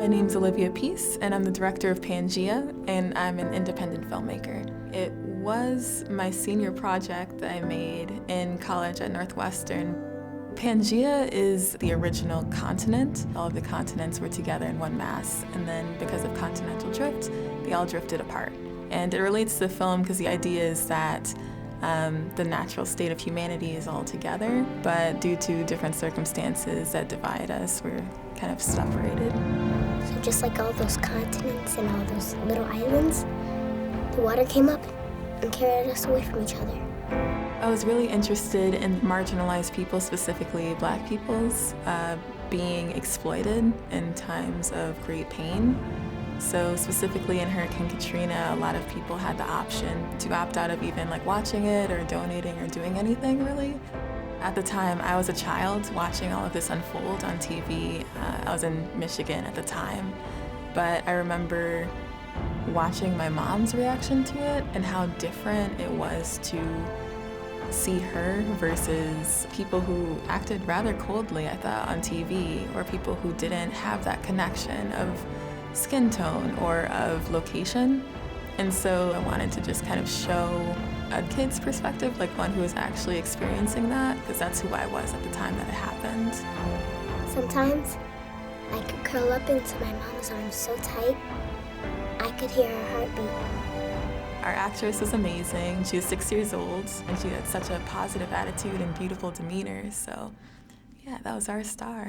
My name's Olivia Peace, and I'm the director of Pangaea, and I'm an independent filmmaker. It was my senior project that I made in college at Northwestern. Pangaea is the original continent. All of the continents were together in one mass, and then because of continental drift, they all drifted apart. And it relates to the film because the idea is that the natural state of humanity is all together, but due to different circumstances that divide us, we're kind of separated. So just like all those continents and all those little islands, the water came up and carried us away from each other. I was really interested in marginalized people, specifically Black peoples, being exploited in times of great pain. So specifically in Hurricane Katrina, a lot of people had the option to opt out of even like watching it or donating or doing anything really. At the time, I was a child watching all of this unfold on TV. I was in Michigan at the time, but I remember watching my mom's reaction to it and how different it was to see her versus people who acted rather coldly, I thought, on TV, or people who didn't have that connection of skin tone or of location. And so I wanted to just kind of show a kid's perspective, like one who was actually experiencing that, because that's who I was at the time that it happened. Sometimes I could curl up into my mom's arms so tight, I could hear her heartbeat. Our actress was amazing. She was 6 years old, and she had such a positive attitude and beautiful demeanor, so yeah, that was our star.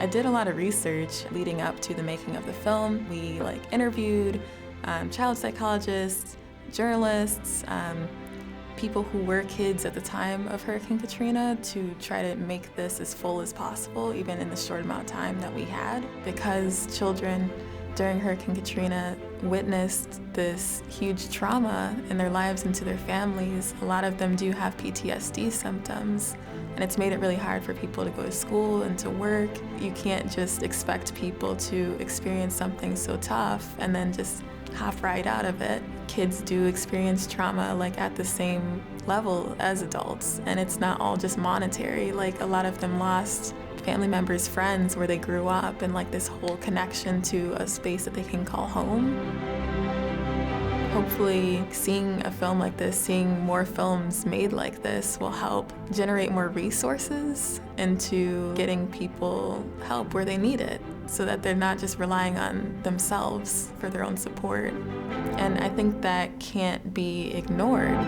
I did a lot of research leading up to the making of the film. We interviewed child psychologists, journalists, people who were kids at the time of Hurricane Katrina to try to make this as full as possible, even in the short amount of time that we had. Because children during Hurricane Katrina witnessed this huge trauma in their lives and to their families, a lot of them do have PTSD symptoms. And it's made it really hard for people to go to school and to work. You can't just expect people to experience something so tough and then just hop right out of it. Kids do experience trauma at the same level as adults, and it's not all just monetary. A lot of them lost family members, friends where they grew up, and this whole connection to a space that they can call home. Hopefully seeing a film like this, seeing more films made like this will help generate more resources into getting people help where they need it, so that they're not just relying on themselves for their own support. And I think that can't be ignored.